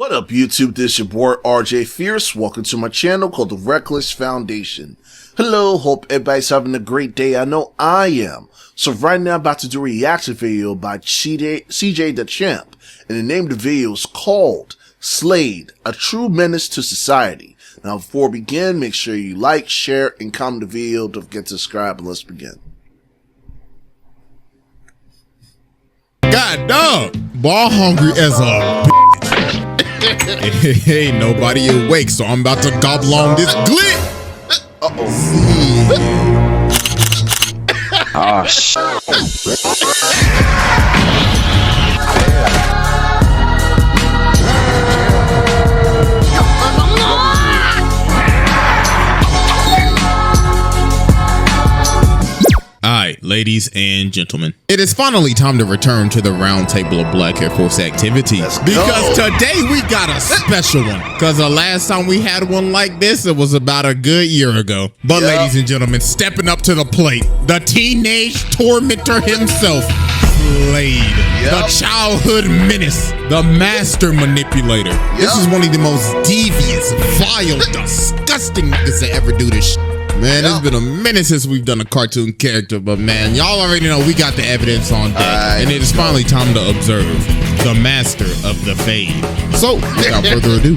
What up, YouTube? This is your boy RJ Fierce. Welcome to my channel called The Reckless Foundation. Hello, hope everybody's having a great day. I know I am. So right now I'm about to do a reaction video by CJ the Champ. And the name of the video is called SLADE, A True Menace to Society. Now before we begin, make sure you like, share, and comment the video. Don't forget to subscribe, and let's begin. God dog, ball hungry as a bitch. Ain't nobody awake, so I'm about to gobble on this glit. Oh shit. Alright, ladies and gentlemen, it is finally time to return to the round table of Black Air Force activities. Because today we got a special one. Because the last time we had one like this, it was about a good year ago. But ladies and gentlemen, stepping up to the plate, the teenage tormentor himself, SLADE, the childhood menace, the master manipulator. This is one of the most devious, vile, disgusting niggas to ever do this shit. Man, it's been a minute since we've done a cartoon character, but man, y'all already know we got the evidence on deck, and it is finally time to observe the master of the fade. So, without further ado,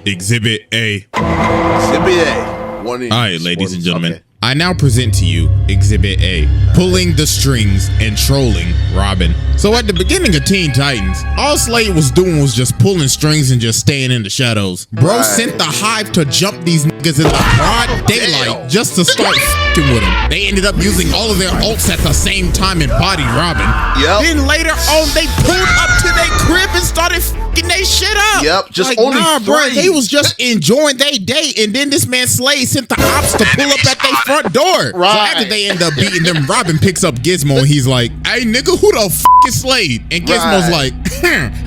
Exhibit A. Exhibit A. Alright, ladies and gentlemen, I now present to you Exhibit A, pulling the strings and trolling Robin. So at the beginning of Teen Titans, all SLADE was doing was just pulling strings and just staying in the shadows. Bro sent the Hive to jump these niggas in the broad daylight just to start f***ing with them. They ended up using all of their ults at the same time and bodied Robin. Then later on, they pulled up to their crib and started f***ing they shit up. Just like, only bro, they was just enjoying their day, and then this man SLADE sent the ops to pull up at their front door. So after they end up beating them, Robin picks up Gizmo and he's like, "Hey nigga, who the f*** is SLADE?" And Gizmo's like,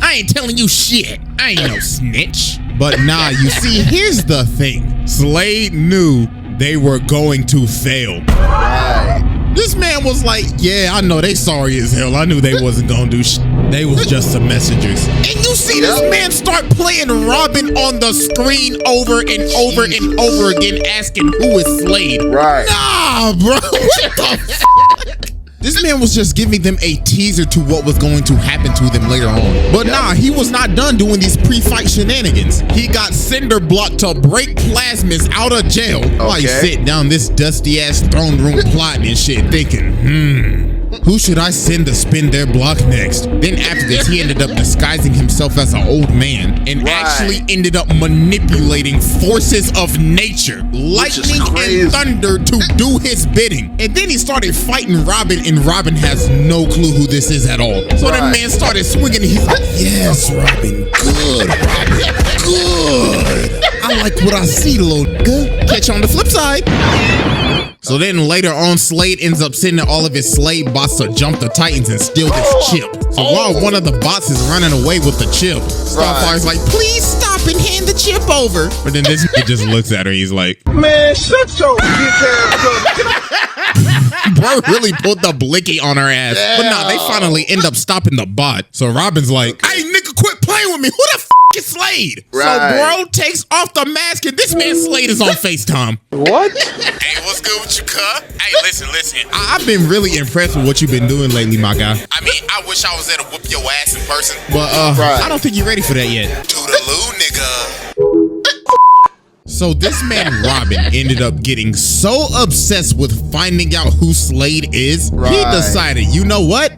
"I ain't telling you shit. I ain't no snitch." But nah, you see, here's the thing. SLADE knew they were going to fail. This man was like, "Yeah, I know they sorry as hell. I knew they wasn't gonna do shit. They was just some messengers." And you see this man start playing Robin on the screen over and over and over again, asking who is SLADE. Nah, bro, what the fuck? This man was just giving them a teaser to what was going to happen to them later on. But nah, he was not done doing these pre-fight shenanigans. He got Cinder Block to break Plasmus out of jail while he sitting down this dusty ass throne room plotting and shit, thinking, who should I send to spin their block next? Then after this, he ended up disguising himself as an old man and actually ended up manipulating forces of nature, lightning and thunder, to do his bidding. And then he started fighting Robin, and Robin has no clue who this is at all. So the man started swinging, and he's like, "Yes, Robin, good, Robin, good. I like what I see, little nigga." Catch you on the flip side. So then later on, SLADE ends up sending all of his SLADE bots to jump the Titans and steal this chip. So while one of the bots is running away with the chip, Starfire's like, "Please stop and hand the chip over." But then this nigga just looks at her, he's like, "Man, shut your bitch ass up." Bro really pulled the blicky on her ass. But nah, they finally end up stopping the bot. So Robin's like, "Hey nigga, quit playing with me. Who the f is SLADE?" So bro takes off the mask, and this man SLADE is on FaceTime. What? "Hey, what's good with you, cuh? Hey, listen. I've been really impressed with what you've been doing lately, my guy. I mean, I wish I was there to whoop your ass in person. But I don't think you're ready for that yet." "Toodaloo, nigga." So this man Robin ended up getting so obsessed with finding out who SLADE is, he decided, you know what?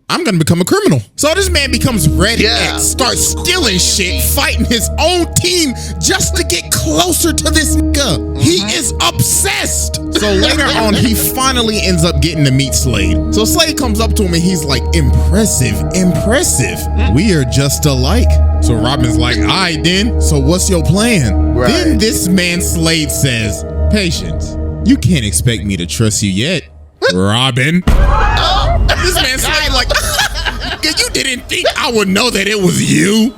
I'm gonna become a criminal. So this man becomes Red X, starts stealing shit, fighting his own team just to get closer to this nigga. He is obsessed. So later on, he finally ends up getting to meet SLADE. So SLADE comes up to him and he's like, impressive. We are just alike." So Robin's like, "All right then, so what's your plan?" Then this man SLADE says, "Patience, you can't expect me to trust you yet, Robin." This man SLADE like, "You didn't think I would know that it was you,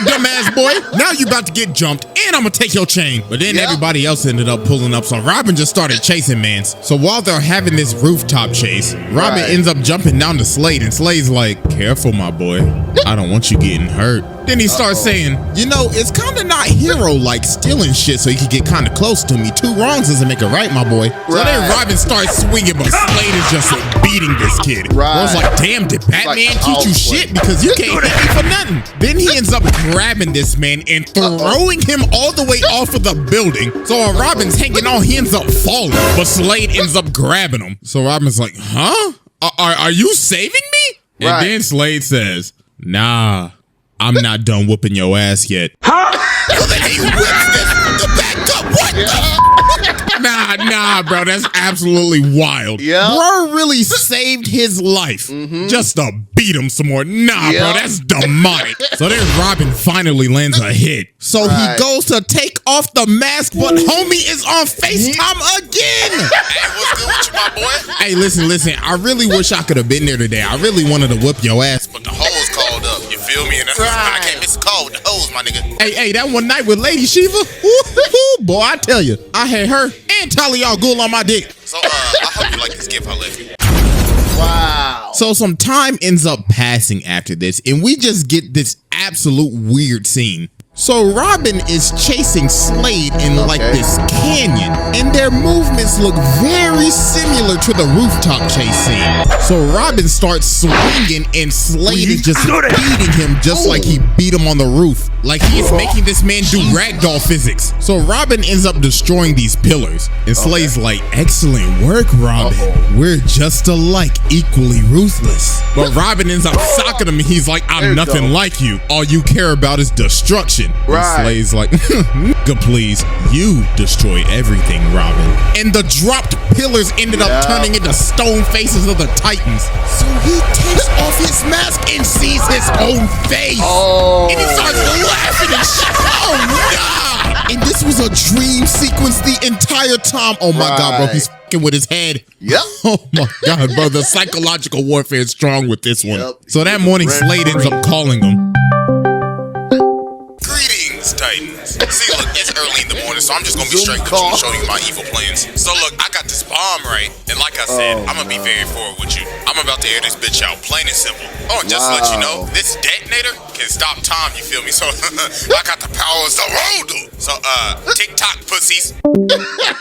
dumbass boy? Now you about to get jumped and I'm gonna take your chain. But then everybody else ended up pulling up, so Robin just started chasing mans. So while they're having this rooftop chase, Robin ends up jumping down to Slade, and Slade's like, careful, my boy. I don't want you getting hurt. Then he starts saying, you know, it's kind of not hero-like stealing shit so you can get kind of close to me. 2 wrongs doesn't make it right, my boy. So then Robin starts swinging, but Slade is just beating this kid. I was like, damn, did Batman teach you shit? Because you can't hit me for nothing. Then he ends up grabbing this man and throwing him all the way off of the building. So while Robin's hanging on, he ends up falling, but Slade ends up grabbing him. So Robin's like, huh? Are you saving me? And then Slade says, nah, I'm not done whooping your ass yet. So then he whips this the back up. What the? Nah, bro. That's absolutely wild. Bro really saved his life just to beat him some more. Nah, bro. That's demonic. So then Robin finally lands a hit. So he goes to take off the mask, but homie is on FaceTime again. Hey, what's good with you, my boy? Hey, listen. I really wish I could have been there today. I really wanted to whip your ass, but the hoes called up. You feel me? And I can't miss a call with the hoes, my nigga. Hey, that one night with Lady Shiva, boy, I tell you, I had her and Talia al Ghul on my dick. So, I hope you like this gift I left you. Wow. So some time ends up passing after this, and we just get this absolute weird scene. So Robin is chasing Slade in like this canyon, and their movements look very similar to the rooftop chase scene. So Robin starts swinging, and Slade is just beating him just like he beat him on the roof. Like he is making this man do ragdoll physics. So Robin ends up destroying these pillars, and Slade's like, excellent work, Robin. We're just alike, equally ruthless. But Robin ends up socking him, and he's like, I'm nothing like you. All you care about is destruction. And Slade's like, nigga, please, you destroy everything, Robin. And the dropped pillars ended up turning into stone faces of the Titans. So he takes off his mask and sees his own face. And he starts laughing and shit. Oh, nah. And this was a dream sequence the entire time. Oh, my God, bro. He's fucking with his head. Oh, my God, bro. The psychological warfare is strong with this one. So that morning, Slade ends up calling him. Titans. See, look, it's early in the morning, so I'm just gonna be straight with you and show you my evil plans. So look, I got this bomb, right? And like I said, I'm gonna be very forward with you. I'm about to air this bitch out, plain and simple. Oh, and just to let you know, this detonator can stop time, you feel me? So I got the powers of Rodo. So Tik Tok pussies.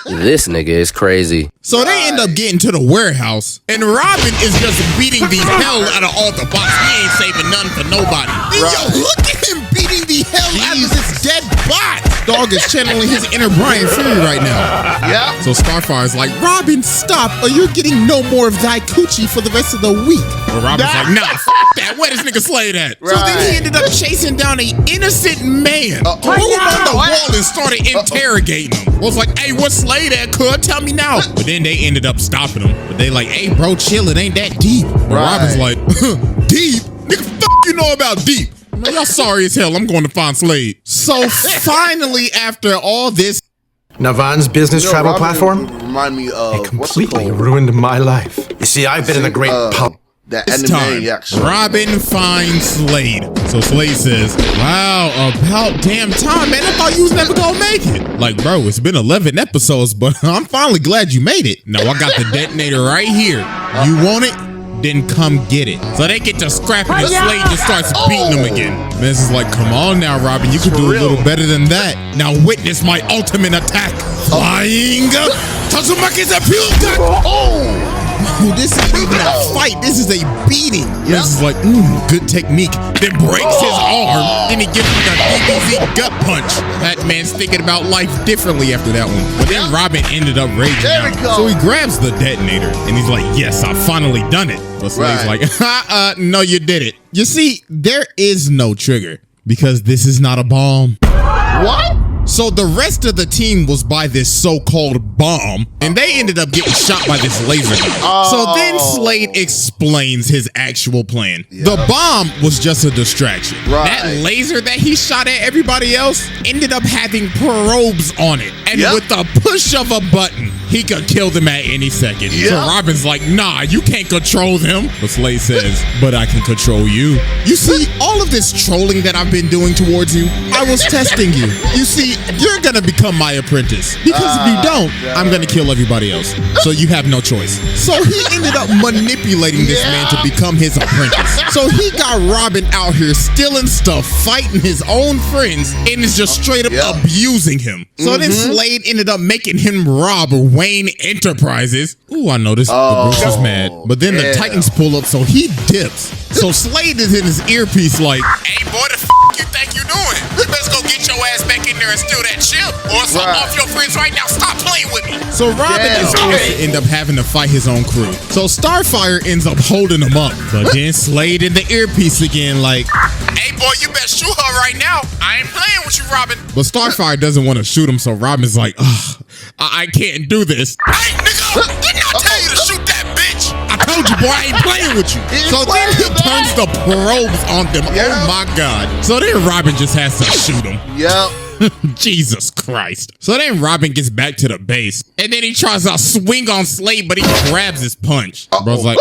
This nigga is crazy. So they end up getting to the warehouse, and Robin is just beating the hell out of all the bots. He ain't saving none for nobody. Yo, look at him beating the hell out of this dead bot. Dog is channeling his inner Brian Fury right now. So Starfire's like, Robin, stop, or you're getting no more of thy coochie for the rest of the week. But Robin's like, nah, f that. Where this nigga Slade at? So then he ended up chasing down an innocent man, threw him on the wall, and started interrogating him. Was like, hey, what's Slade at, cuz? Tell me now. But then they ended up stopping him. But they like, hey, bro, chill, it ain't that deep. But Robin's like, deep? Nigga, you know about deep? Man, y'all sorry as hell. I'm going to find Slade. So finally, after all this, Navan's business travel platform? Remind me of it completely ruined my life. You see, I've been in the great pub. This time, Robin finds Slade. So Slade says, wow, about damn time, man. I thought you was never gonna make it. Like, bro, it's been 11 episodes, but I'm finally glad you made it. No, I got the detonator right here. You want it? Then come get it. So they get to scrapping, and Slade just starts beating them again. This is like, come on now, Robin. You could do a little better than that. Now witness my ultimate attack. Flying Tazumaki's appeal. This isn't even a fight. This is a beating. This is like, good technique. Then breaks his arm. Then he gives him the DBZ gut punch. That man's thinking about life differently after that one. But then Robin ended up raging out. So he grabs the detonator and he's like, yes, I finally done it. But Slade's like, no, you did it. You see, there is no trigger because this is not a bomb. What? So the rest of the team was by this so-called bomb, and they ended up getting shot by this laser gun. So then Slade explains his actual plan. The bomb was just a distraction. That laser that he shot at everybody else ended up having probes on it. And with the push of a button, he could kill them at any second. Yeah. So Robin's like, nah, you can't control them. But Slade says, but I can control you. You see, all of this trolling that I've been doing towards you, I was testing you. You see, you're gonna become my apprentice. Because if you don't, I'm gonna kill everybody else. So you have no choice. So he ended up manipulating this man to become his apprentice. So he got Robin out here stealing stuff, fighting his own friends, and is just straight up abusing him. So then Slade ended up making him rob Wayne Enterprises. Ooh, I know this. Bruce is mad. But then the Titans pull up, so he dips. So Slade is in his earpiece like, hey boy, the f you think you doing? You best go get your ass back in there and steal that chip, or something off your friends right now. Stop playing with me. So Robin is forced to end up having to fight his own crew. So Starfire ends up holding him up. But then Slade in the earpiece again like, hey boy, you better shoot her right now. I ain't playing with you, Robin. But Starfire doesn't want to shoot him, so Robin's like, ugh, I can't do this. Hey, nigga, didn't I tell you to shoot that bitch? I told you, boy, I ain't playing with you. So then he turns the probes on them. Oh my God. So then Robin just has to shoot him. Jesus Christ. So then Robin gets back to the base, and then he tries to swing on Slade, but he grabs his punch. Bro's like,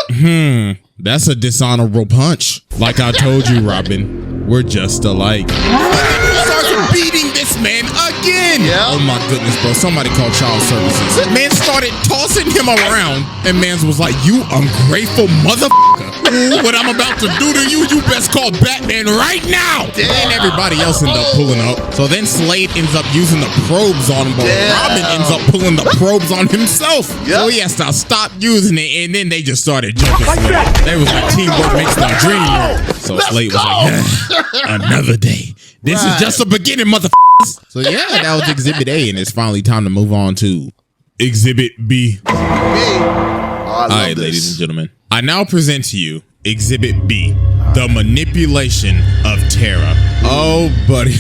that's a dishonorable punch. Like I told you, Robin, we're just alike. He starts beating this man again. Oh my goodness, bro. Somebody called child services. Man started tossing him around, and Mans was like, you ungrateful motherfucker. What I'm about to do to you, you best call Batman right now. And everybody else ended up pulling up. So then Slade ends up using the probes on him, but Robin ends up pulling the probes on himself. So he has to stop using it, and then they just started jumping. They was like, teamwork makes the dream work. So Slade was like, another day. This is just the beginning, motherfuckers. So yeah, that was Exhibit A, and it's finally time to move on to Exhibit B. All right, ladies and gentlemen, I now present to you Exhibit B, the manipulation of Terra. Oh, buddy.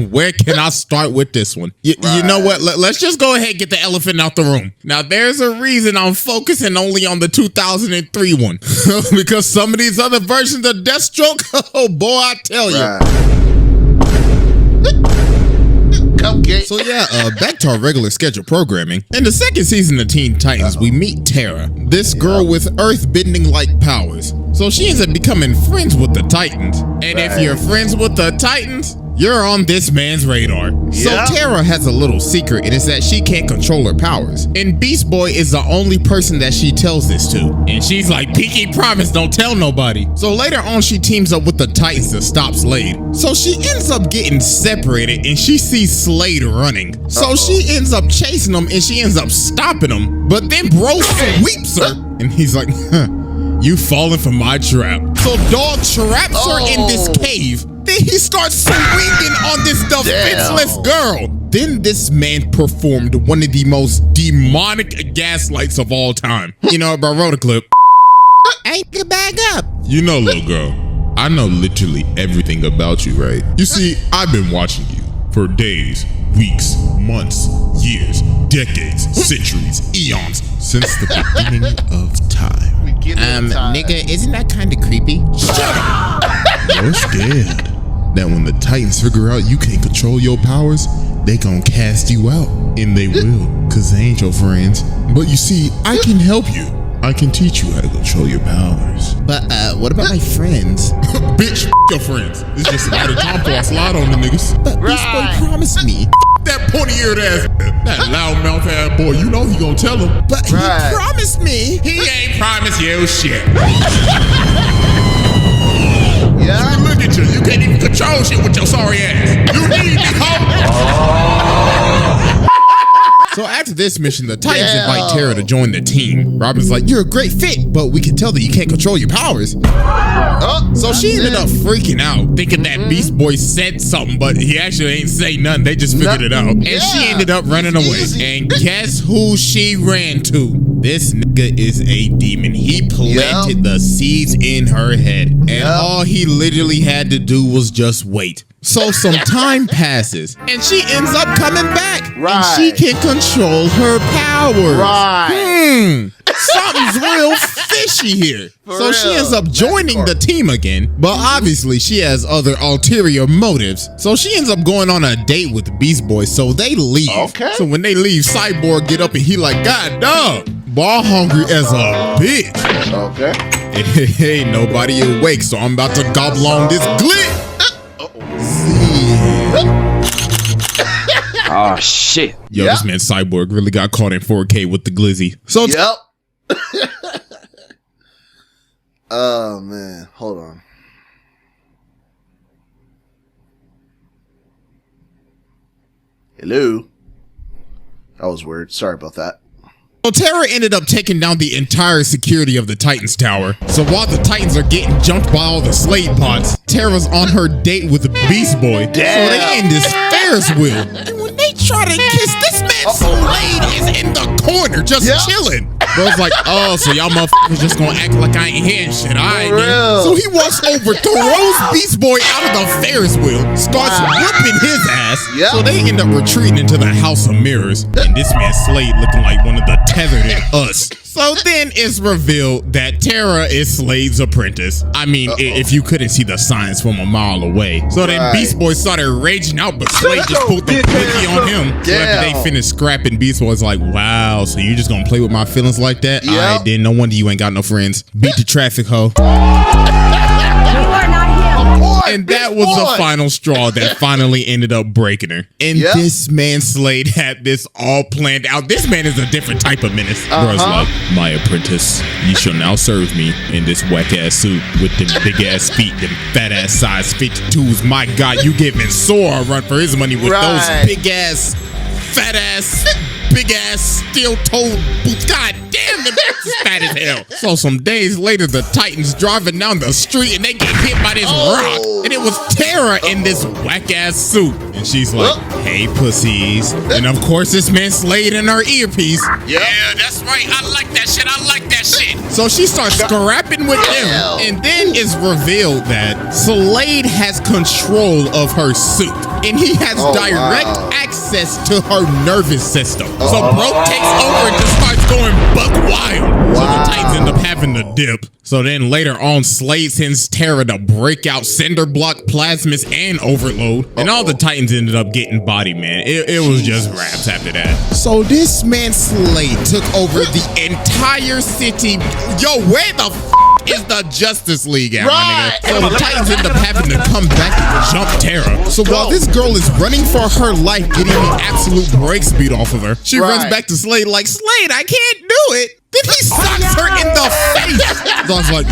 Where can I start with this one? You know what? Let's just go ahead and get the elephant out the room. Now, there's a reason I'm focusing only on the 2003 one. Because some of these other versions of Deathstroke, oh boy, I tell you. So yeah, back to our regular scheduled programming. In the second season of Teen Titans, we meet Terra, this girl with earth-bending-like powers. So she ends up becoming friends with the Titans. And if you're friends with the Titans, you're on this man's radar. So Terra has a little secret, and it's that she can't control her powers. And Beast Boy is the only person that she tells this to. And she's like, pinky promise, don't tell nobody. So later on, she teams up with the Titans to stop Slade. So she ends up getting separated, and she sees Slade running. So she ends up chasing him, and she ends up stopping him. But then bro sweeps her, and he's like, you falling for my trap. So Dog traps her in this cave. Then he starts swinging on this defenseless girl. Then this man performed one of the most demonic gaslights of all time. You know, bro, wrote a clip. Ain't the bag up. You know, little girl, I know literally everything about you, right? You see, I've been watching you for days, weeks, months, years, decades, centuries, eons, since the beginning of time. Nigga, isn't that kind of creepy? Shut up. You're scared that when the Titans figure out you can't control your powers, they gon' cast you out. And they will, cause they ain't your friends. But you see, I can help you. I can teach you how to control your powers. But what about my friends? Bitch, your friends. It's just a matter of time before I slide on the niggas. But Beast Boy promised me. That pointy-eared ass, that loudmouth ass boy, you know he gonna tell him. But he promised me. He ain't promised you shit. Look at you. You can't even control shit with your sorry ass. You need me, ho. So after this mission, the Titans invite Terra to join the team. Robin's like, you're a great fit, but we can tell that you can't control your powers. So she ended up freaking out, thinking that Beast Boy said something, but he actually ain't say nothing. They just figured it out. And she ended up running away. And guess who she ran to? This nigga is a demon. He planted the seeds in her head. And all he literally had to do was just wait. So some time passes, and she ends up coming back. And she can control her powers. something's real fishy here. So she ends up joining the team again, but obviously she has other ulterior motives. So she ends up going on a date with Beast Boy, so they leave. Okay. So when they leave, Cyborg get up and he like, God dog, ball hungry as a bitch. Okay. Ain't nobody awake, so I'm about to gobble on this glit. Oh, shit. Yo, this man Cyborg really got caught in 4K with the glizzy. So oh, man. Hold on. Hello? That was weird. Sorry about that. So Terra ended up taking down the entire security of the Titans Tower. So while the Titans are getting jumped by all the Slade pods, Terra's on her date with the Beast Boy. Damn. So they in this Ferris wheel. And when they try to kiss, this man Slade is in the corner just chilling. Bro's like, oh, so y'all motherfuckers just gonna act like I ain't hearing shit. All right, man. So he walks over, throws Beast Boy out of the Ferris wheel, starts whipping his ass. So they end up retreating into the House of Mirrors. And this man Slade looking like one of the tethered in us. So then it's revealed that Terra is Slade's apprentice. I mean, if you couldn't see the signs from a mile away. So then Beast Boy started raging out, but Slade just pulled the quickie on him. So after they finished scrapping, Beast Boy's like, wow, so you just gonna play with my feelings like that? All right, then no wonder you ain't got no friends. Beat the traffic, hoe. And that was the final straw that finally ended up breaking her. And this man Slade had this all planned out. This man is a different type of menace. Bro's like, my apprentice, you shall now serve me in this whack ass suit with them big ass feet, them fat ass size 52s. My God, you giving Sora a run for his money with those big ass, fat ass, big ass steel toed boots. God damn, the bitch is fat as hell. So some days later, the Titans driving down the street and they get hit by this rock. And it was Terra in this whack ass suit. And she's like, hey pussies. And of course this man Slade in her earpiece. Yeah, that's right. I like that shit. I like that shit. So she starts scrapping with them. And then it's revealed that Slade has control of her suit. And he has direct access to her nervous system. So bro takes over and just starts going buck wild. So the Titans end up having to dip. So then later on, Slade sends Terra to break out Cinder Block, Plasmus, and Overload. And all the Titans ended up getting body, man. It was just raps after that. So this man Slade took over the entire city. Yo, where the is the Justice League at, my nigga? So the Titans end up having to come back and jump Terra. So while this girl is running for her life, getting the absolute brakes beat off of her, she runs back to Slade like, Slade, I can't do it. Then he socks her in the face. So I was like,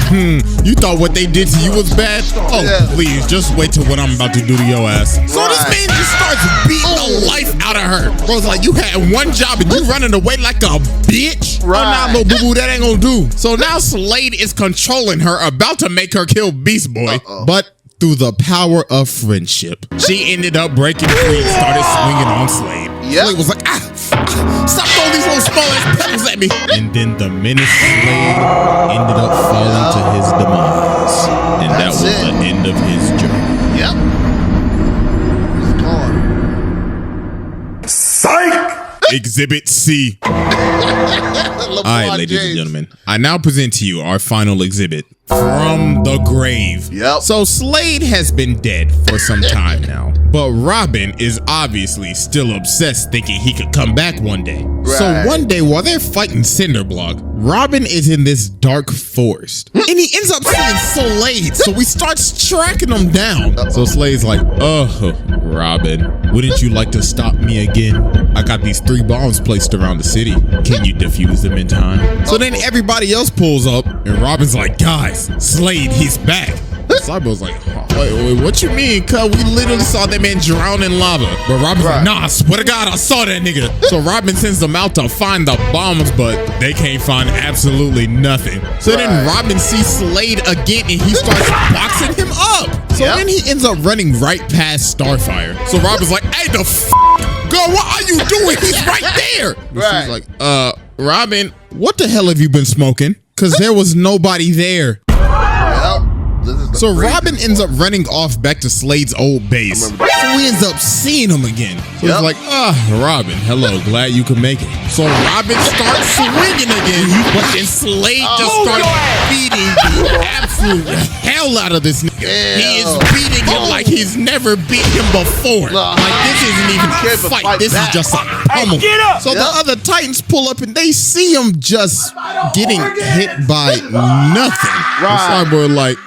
you thought what they did to you was bad? Oh, please, just wait till what I'm about to do to your ass. So this man just starts beating the life out of her. Bro's like, you had one job and you running away like a bitch? Oh, nah, little boo-boo, that ain't gonna do. So now Slade is controlling her, about to make her kill Beast Boy. But through the power of friendship, she ended up breaking free and started swinging on Slade. Slade was like, stop throwing these little small ass pebbles at me. And then the menace Slade ended up falling to his demise. And that was the end of his journey. He's gone. Psych! Exhibit C. Alright, ladies and gentlemen, I now present to you our final exhibit. From the grave. So Slade has been dead for some time now, but Robin is obviously still obsessed, thinking he could come back one day. So one day while they're fighting Cinderblock, Robin is in this dark forest and he ends up seeing Slade, so he starts tracking him down. So Slade's like, Robin, wouldn't you like to stop me again? I got these 3 bombs placed around the city. Can you defuse them in time? So then everybody else pulls up and Robin's like, guys, Slade, he's back. Cyborg's like, wait, what you mean, cuz? We literally saw that man drown in lava. But Robin's like, nah, I swear to God, I saw that nigga. So Robin sends them out to find the bombs, but they can't find absolutely nothing. So then Robin sees Slade again and he starts boxing him up. So then he ends up running right past Starfire. So Robin's like, hey, the girl, what are you doing? He's right there. She's like, Robin, what the hell have you been smoking? Cause there was nobody there. This is So Robin ends up running off back to Slade's old base. So he ends up seeing him again. So he's like, Robin, hello, glad you could make it. So Robin starts swinging again, but then Slade just starts beating the absolute hell out of this nigga. He is beating him like he's never beat him before. Like this isn't even a fight. This is just a pummel. So the other Titans pull up and they see him just getting hit by nothing. Cyborg like,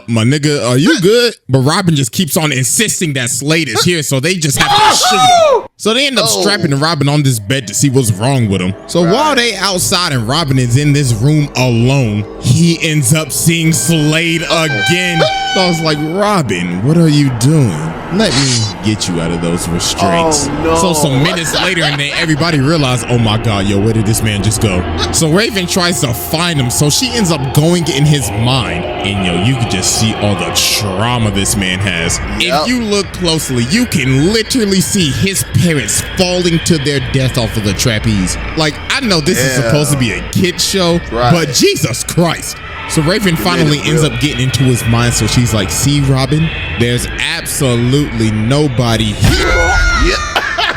my nigga, are you good? But Robin just keeps on insisting that Slade is here, so they just have to shoot him. So they end up strapping Robin on this bed to see what's wrong with him. So while they outside and Robin is in this room alone, he ends up seeing Slade again. So I was like, Robin, what are you doing? Let me get you out of those restraints. So some minutes later, and then everybody realized, oh my God, yo, where did this man just go? So Raven tries to find him, so she ends up going in his mind. And yo, you can just see all the trauma this man has. If you look closely, you can literally see his parents falling to their death off of the trapeze. Like, I know this is supposed to be a kid's show, but Jesus Christ. So Raven finally ends up getting into his mind, so she's like, see, Robin, there's absolutely nobody here.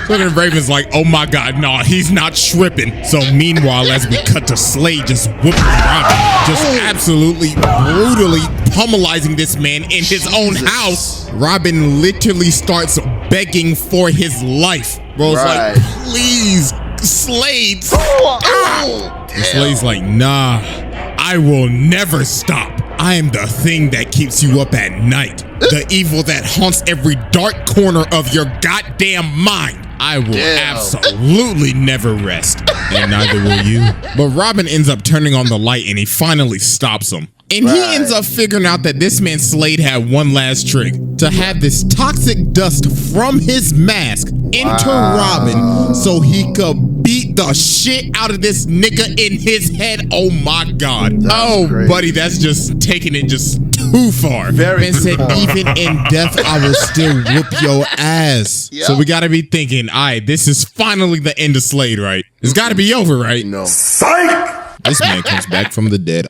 So then Raven's like, oh my God, no, he's not tripping. So meanwhile, as we cut to Slade just whooping Robin, just absolutely brutally pummelizing this man in his own house, Robin literally starts begging for his life. Bro's like, please, Slade, stop. And Slade's like, nah, I will never stop. I am the thing that keeps you up at night. The evil that haunts every dark corner of your goddamn mind. I will absolutely never rest. And neither will you. But Robin ends up turning on the light and he finally stops him. And he ends up figuring out that this man Slade had one last trick. To have this toxic dust from his mask enter Robin so he could beat the shit out of this nigga in his head. Oh my God. Buddy, that's just taking it just too far. Man said, even in death, I will still whoop your ass. So we gotta be thinking, all right, this is finally the end of Slade, right? It's gotta be over, right? No. Psych! This man comes back from the dead.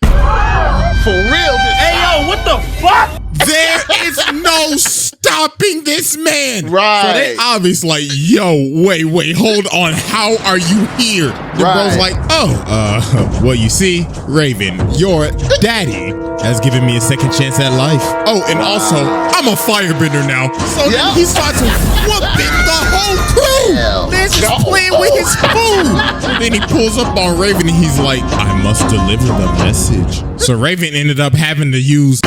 For real? Hey, yo, what the fuck? There is no stopping this man. Right. So they obviously like, yo, wait, hold on. How are you here? The bro's like, well, you see, Raven, your daddy has given me a second chance at life. Oh, and also, I'm a firebender now. So then he starts whooping the whole crew. They're just playing with his food. So then he pulls up on Raven and he's like, I must deliver the message. So Raven ended up having to use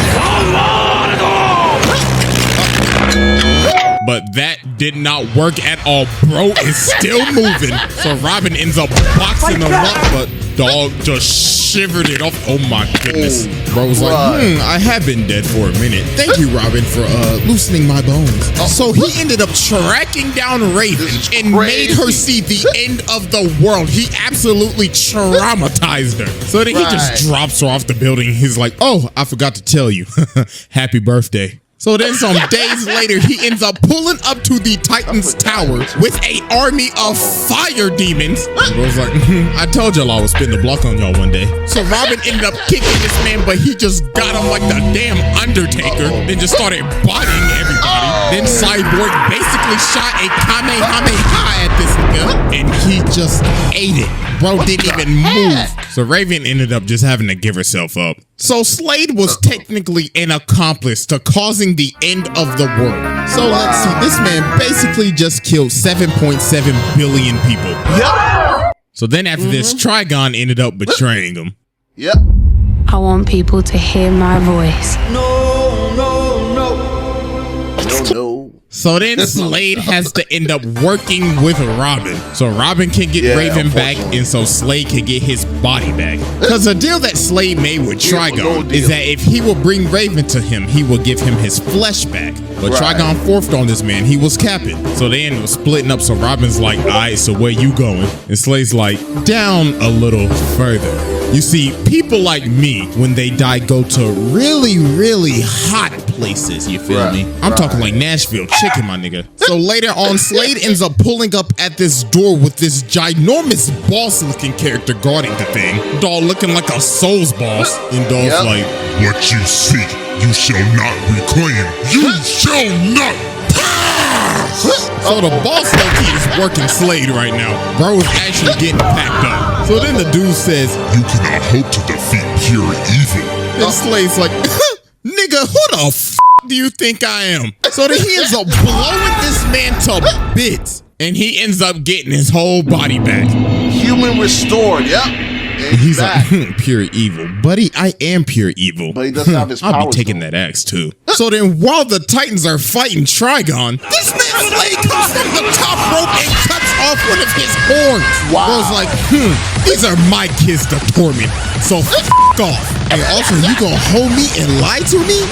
but that did not work at all. Bro is still moving. So Robin ends up boxing him up, but dog just shivered it off. Oh my goodness. Bro was like, I have been dead for a minute. Thank you, Robin, for loosening my bones. So he ended up tracking down Raven and made her see the end of the world. He absolutely traumatized her. So then he just drops her off the building. He's like, oh, I forgot to tell you. Happy birthday. So then some days later, he ends up pulling up to the Titan's tower with an army of fire demons. And was like, I told y'all I would spin the block on y'all one day. So Robin ended up kicking this man, but he just got him like the damn Undertaker. Then just started bodying everybody. Then Cyborg basically shot a Kamehameha at this nigga, and he just ate it. Bro didn't even move. So Raven ended up just having to give herself up. So Slade was technically an accomplice to causing the end of the world. So let's see, this man basically just killed 7.7 billion people. Yep. So then after this, Trigon ended up betraying him. Yep. I want people to hear my voice. No, no, no. No, no. So then Slade has to end up working with Robin. So Robin can get Raven back, and so Slade can get his body back. Because the deal that Slade made with Trigon is that if he will bring Raven to him, he will give him his flesh back. But Trigon forfed on this man. He was capping. So they ended up splitting up. So Robin's like, all right, so where you going? And Slade's like, down a little further. You see, people like me, when they die, go to really, really hot places, you feel me? I'm talking like Nashville chicken, my nigga. So later on, Slade ends up pulling up at this door with this ginormous boss-looking character guarding the thing. Dog looking like a Souls boss. And Dog's like, what you seek, you shall not reclaim. You shall not pass! So the boss low-key is working Slade right now. Bro is actually getting packed up. So then the dude says, you cannot hope to defeat pure evil. And Slade's like, nigga, who the f*** do you think I am? So then he ends up blowing this man to bits. And he ends up getting his whole body back. Human restored, yep. And he's back. Like, pure evil. Buddy, I am pure evil. But he doesn't have his powers. I'll be taking that axe too. So then while the Titans are fighting Trigon, this man Slade comes from the top rope and cuts off one of his horns. Wow. I was like, these are my kids to torment. So f*** off. And also, you gonna hold me and lie to me?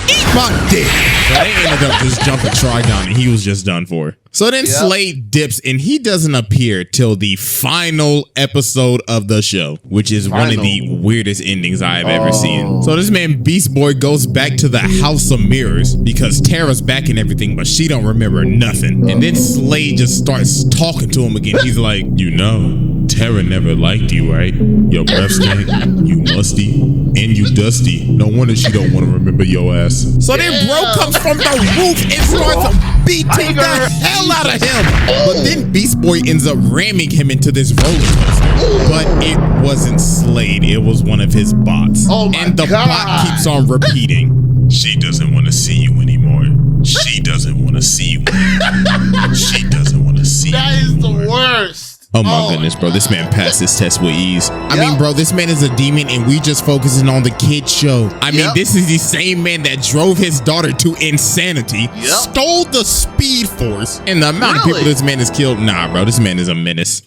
Eat my dick. But they ended up just jumping Trigon and he was just done for. So then Slade dips and he doesn't appear till the final episode of the show, which is one of the weirdest endings I've ever seen. So this man Beast Boy goes back to the House of Mirrors because Tara's back and everything, but she don't remember nothing. And then Slade just starts talking to him again. He's like, you know, Tara never liked you, right? Your breath stank, you musty, and you dusty. No wonder she don't want to remember your ass. So then bro comes from the roof and starts beating the hell out of him. But then Beast Boy ends up ramming him into this roller coaster. But it wasn't Slade, it was one of his bots. And the bot keeps on repeating, she doesn't want to see you anymore. She doesn't want to see you anymore. She doesn't want to see you anymore. That is the worst. Oh my goodness, bro. This man passed this test with ease. I mean, bro, this man is a demon and we just focusing on the kid show. I mean, this is the same man that drove his daughter to insanity, stole the Speed Force, and the amount of people this man has killed. Nah, bro, this man is a menace.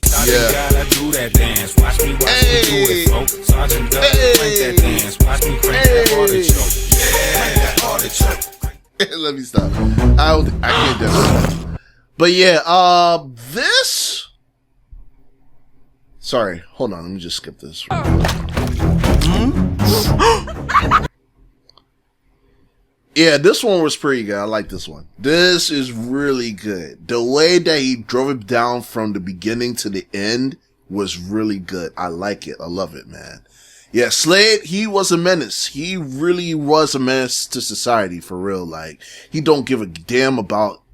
Let me stop. I can't do it. But yeah, this... Sorry, hold on. Let me just skip this. Yeah, this one was pretty good. I like this one. This is really good. The way that he drove it down from the beginning to the end was really good. I like it. I love it, man. Yeah, Slade, he was a menace. He really was a menace to society, for real. Like, he don't give a damn about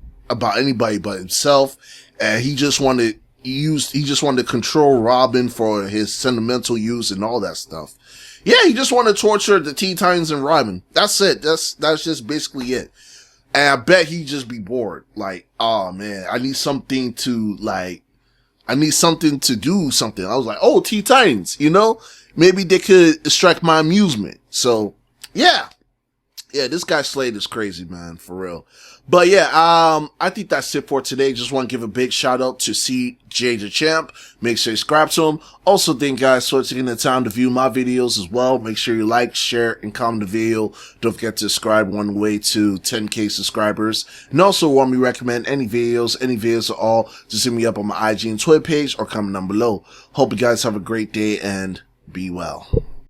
anybody but himself. And he just wanted to control Robin for his sentimental use and all that stuff. Yeah, he just wanted to torture the Teen Titans and Robin. That's it. That's just basically it. And I bet he'd just be bored. Like, oh man, I need something to do something. I was like, oh, Teen Titans, you know? Maybe they could distract my amusement. So, yeah. Yeah, this guy Slade is crazy, man, for real. But yeah, I think that's it for today. Just want to give a big shout out to CJ the Champ. Make sure you subscribe to him. Also, thank you guys for taking the time to view my videos as well. Make sure you like, share, and comment the video. Don't forget to subscribe one way to 10K subscribers. And also, want me to recommend any videos at all, just hit me up on my IG and Twitter page or comment down below. Hope you guys have a great day and be well.